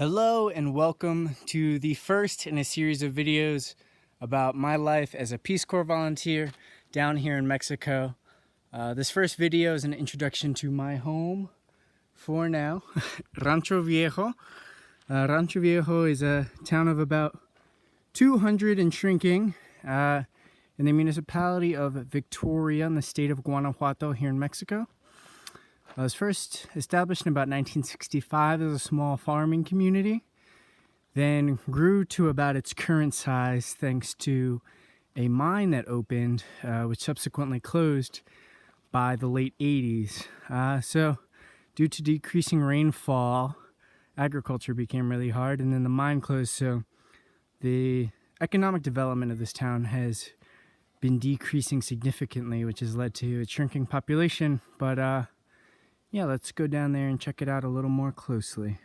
Hello and welcome to the first in a series of videos about my life as a Peace Corps volunteer down here in Mexico. This first video is an introduction to my home for now, Rancho Viejo. Rancho Viejo is a town of about 200 and shrinking in the municipality of Victoria in the state of Guanajuato here in Mexico. It was first established in about 1965 as a small farming community, then grew to about its current size thanks to a mine that opened, which subsequently closed by the late 80s. So due to decreasing rainfall, agriculture became really hard, and then the mine closed, so the economic development of this town has been decreasing significantly, which has led to a shrinking population. But yeah, let's go down there and check it out a little more closely.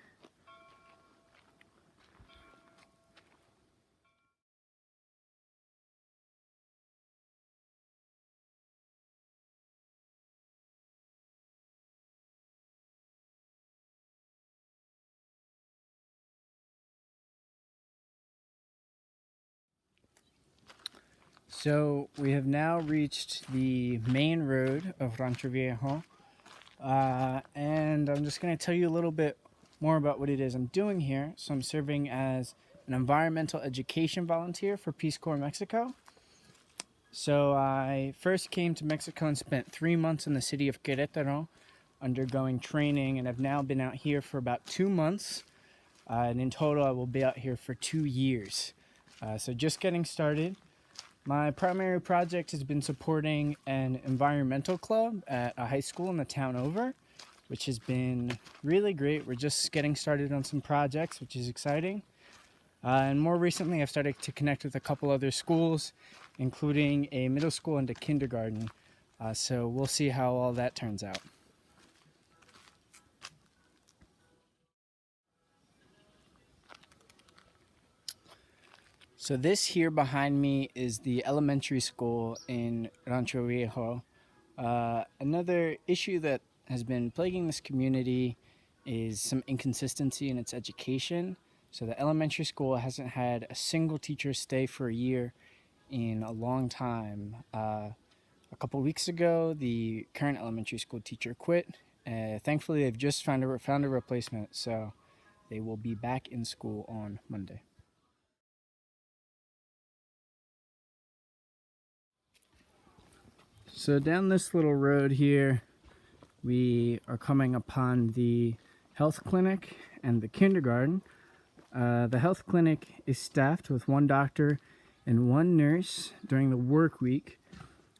So we have now reached the main road of Rancho Viejo, and I'm just going to tell you a little bit more about what it is I'm doing here. So I'm serving as an environmental education volunteer for Peace Corps Mexico. So I first came to Mexico and spent 3 months in the city of Querétaro undergoing training, and I've now been out here for about 2 months, and in total I will be out here for 2 years. So just getting started. My primary project has been supporting an environmental club at a high school in the town over, which has been really great. We're just getting started on some projects, which is exciting. And more recently, I've started to connect with a couple other schools, including a middle school and a kindergarten. So we'll see how all that turns out. So this here behind me is the elementary school in Rancho Viejo. Another issue that has been plaguing this community is some inconsistency in its education. So the elementary school hasn't had a single teacher stay for a year in a long time. A couple weeks ago, the current elementary school teacher quit. Thankfully, they've just found a replacement, so they will be back in school on Monday. So down this little road here, we are coming upon the health clinic and the kindergarten. The health clinic is staffed with 1 doctor and 1 nurse during the work week,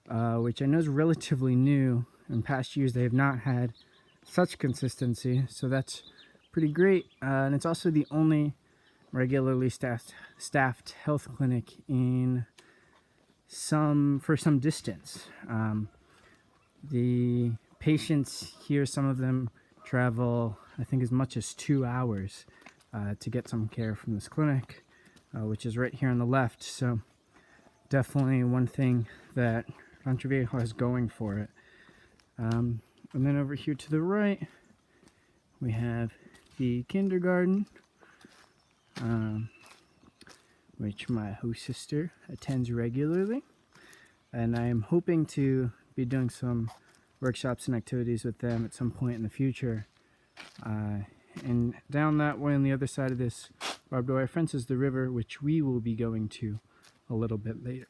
which I know is relatively new. In past years, they have not had such consistency, so that's pretty great. And it's also the only regularly staffed health clinic in for some distance. The patients here, some of them travel, I think, as much as 2 hours to get some care from this clinic, which is right here on the left. So definitely one thing that Rancho Viejo has going for it. And then over here to the right, we have the kindergarten, which my host sister attends regularly. And I am hoping to be doing some workshops and activities with them at some point in the future. And down that way on the other side of this barbed wire fence is the river, which we will be going to a little bit later.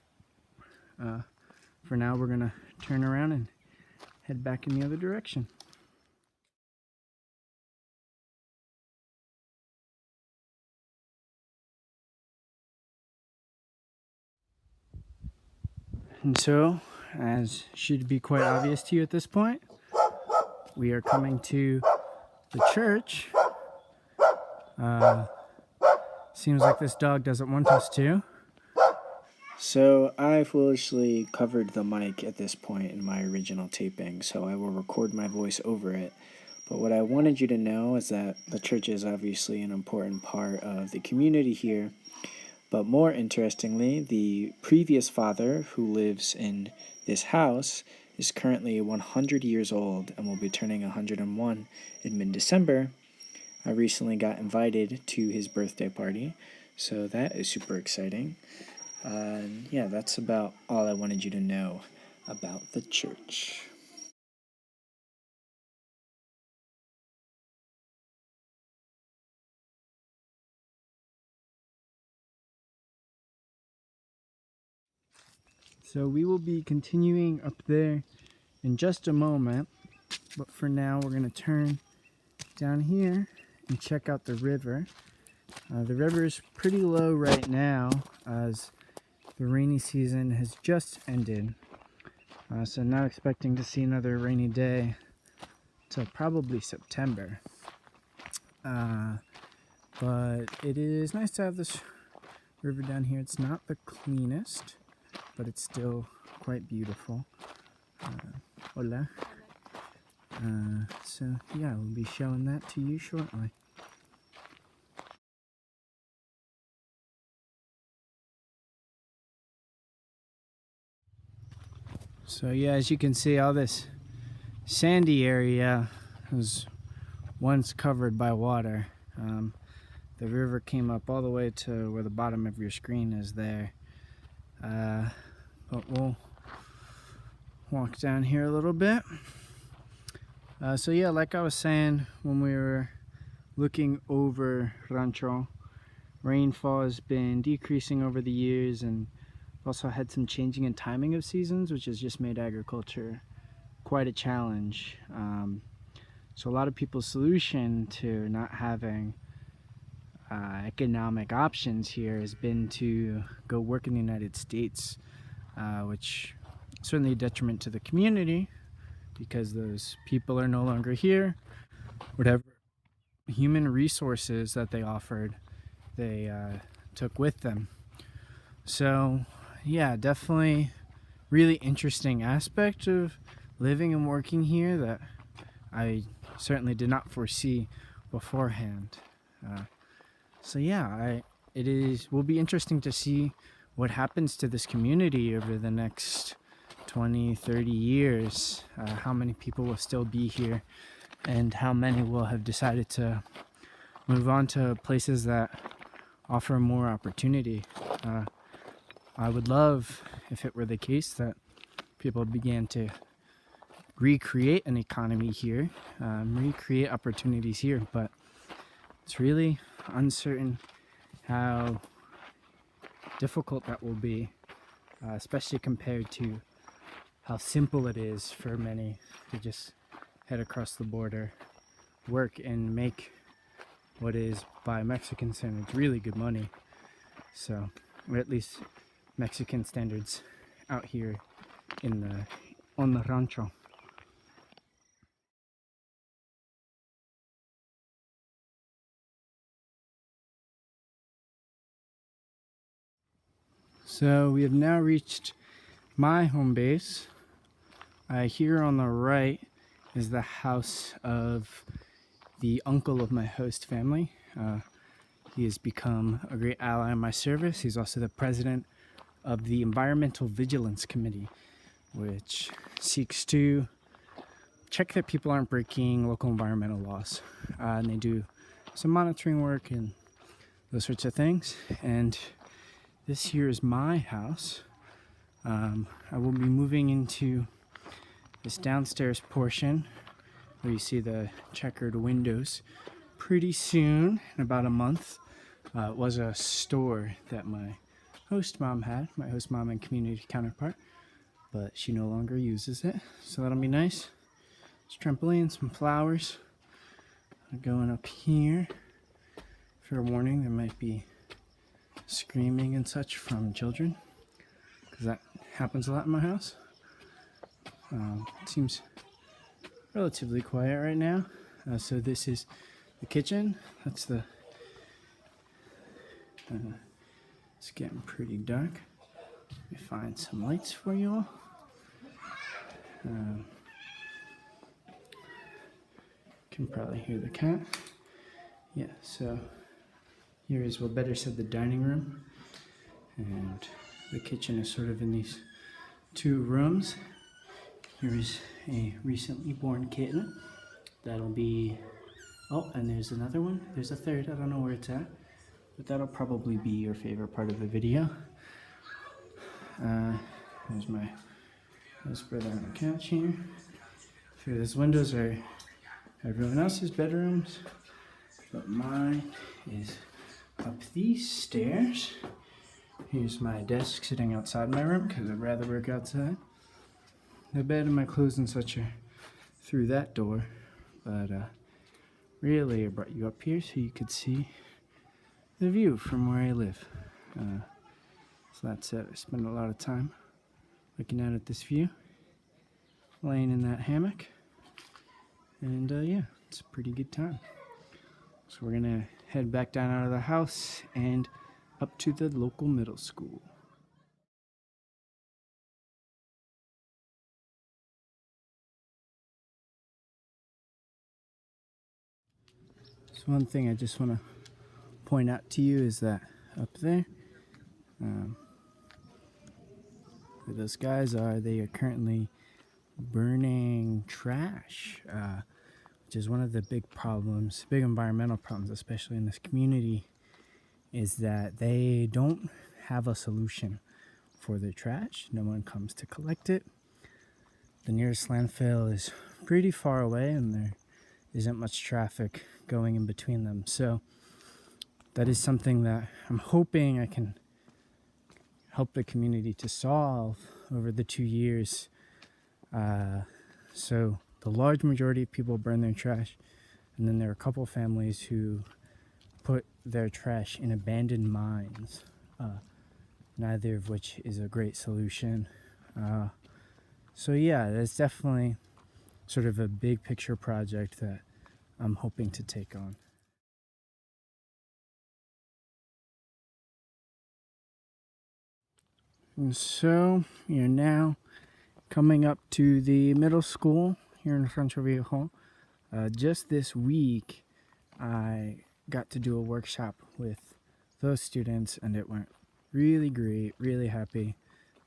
For now, we're going to turn around and head back in the other direction. And so, as should be quite obvious to you at this point, we are coming to the church. Seems like this dog doesn't want us to. So I foolishly covered the mic at this point in my original taping, so I will record my voice over it. But what I wanted you to know is that the church is obviously an important part of the community here. But more interestingly, the previous father who lives in this house is currently 100 years old and will be turning 101 in mid-December. I recently got invited to his birthday party, so that is super exciting. Yeah, that's about all I wanted you to know about the church. So we will be continuing up there in just a moment, but for now we're going to turn down here and check out the river. The river is pretty low right now as the rainy season has just ended. So not expecting to see another rainy day till probably September. But it is nice to have this river down here. It's not the cleanest, but it's still quite beautiful. Hola. So yeah, we'll be showing that to you shortly. So yeah, as you can see, all this sandy area was once covered by water. The river came up all the way to where the bottom of your screen is there. But we'll walk down here a little bit. So yeah, like I was saying, when we were looking over Rancho, rainfall has been decreasing over the years, and also had some changing in timing of seasons, which has just made agriculture quite a challenge. So a lot of people's solution to not having economic options here has been to go work in the United States, which is certainly a detriment to the community because those people are no longer here. Whatever human resources that they offered, they took with them. So yeah, definitely really interesting aspect of living and working here that I certainly did not foresee beforehand. So yeah, will be interesting to see what happens to this community over the next 20, 30 years, how many people will still be here and how many will have decided to move on to places that offer more opportunity. I would love if it were the case that people began to recreate an economy here, recreate opportunities here, but it's really uncertain how difficult that will be, especially compared to how simple it is for many to just head across the border, work, and make what is, by Mexican standards, really good money. So, or at least Mexican standards out here on the rancho. So we have now reached my home base. Here on the right is the house of the uncle of my host family. He has become a great ally in my service. He's also the president of the Environmental Vigilance Committee, which seeks to check that people aren't breaking local environmental laws. And they do some monitoring work and those sorts of things. And this here is my house. I will be moving into this downstairs portion where you see the checkered windows pretty soon, in about a month. It was a store that my host mom had, my host mom and community counterpart, but she no longer uses it, so that'll be nice. There's trampoline, some flowers. Going up here. Fair warning, there might be screaming and such from children, because that happens a lot in my house. It seems relatively quiet right now. So this is the kitchen. That's the it's getting pretty dark. Let me find some lights for you all. Can probably hear the cat. Yeah, so here is, well, better said, the dining room, and the kitchen is sort of in these two rooms. Here is a recently born kitten that'll be Oh, and there's another one. There's a third. I don't know where it's at, but that'll probably be your favorite part of the video. There's my brother on the couch here. So these windows are everyone else's bedrooms, but mine is up these stairs. Here's my desk sitting outside my room because I'd rather work outside. The bed and my clothes and such are through that door, but really I brought you up here so you could see the view from where I live. So that's it. I spend a lot of time looking out at this view, laying in that hammock, and yeah, it's a pretty good time. So we're gonna head back down out of the house and up to the local middle school. So one thing I just want to point out to you is that up there, where those guys are, they are currently burning trash, which is one of the big problems, big environmental problems, especially in this community, is that they don't have a solution for their trash. No one comes to collect it. The nearest landfill is pretty far away and there isn't much traffic going in between them. So that is something that I'm hoping I can help the community to solve over the 2 years. So the large majority of people burn their trash, and then there are a couple families who put their trash in abandoned mines, neither of which is a great solution. So yeah, that's definitely sort of a big picture project that I'm hoping to take on. And so you're now coming up to the middle school here in Rancho Viejo. Just this week, I got to do a workshop with those students, and it went really great. Really happy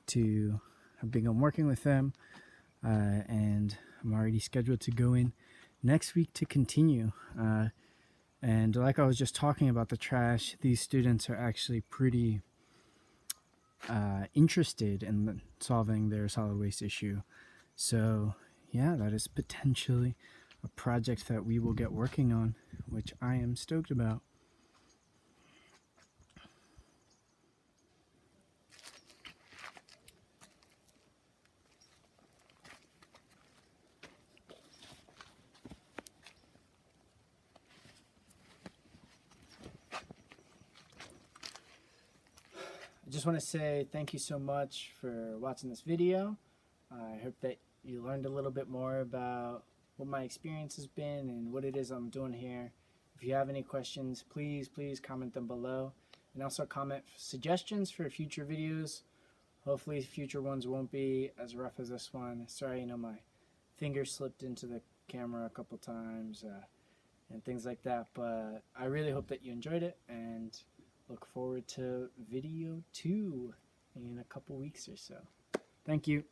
to have begun working with them, and I'm already scheduled to go in next week to continue. And like I was just talking about the trash, these students are actually pretty interested in solving their solid waste issue. So yeah, that is potentially a project that we will get working on, which I am stoked about. I just want to say thank you so much for watching this video. I hope that you learned a little bit more about what my experience has been and what it is I'm doing here. If you have any questions, please comment them below, and also comment suggestions for future videos. Hopefully future ones won't be as rough as this one. Sorry, my finger slipped into the camera a couple times and things like that, but I really hope that you enjoyed it, and look forward to video 2 in a couple weeks or so. Thank you.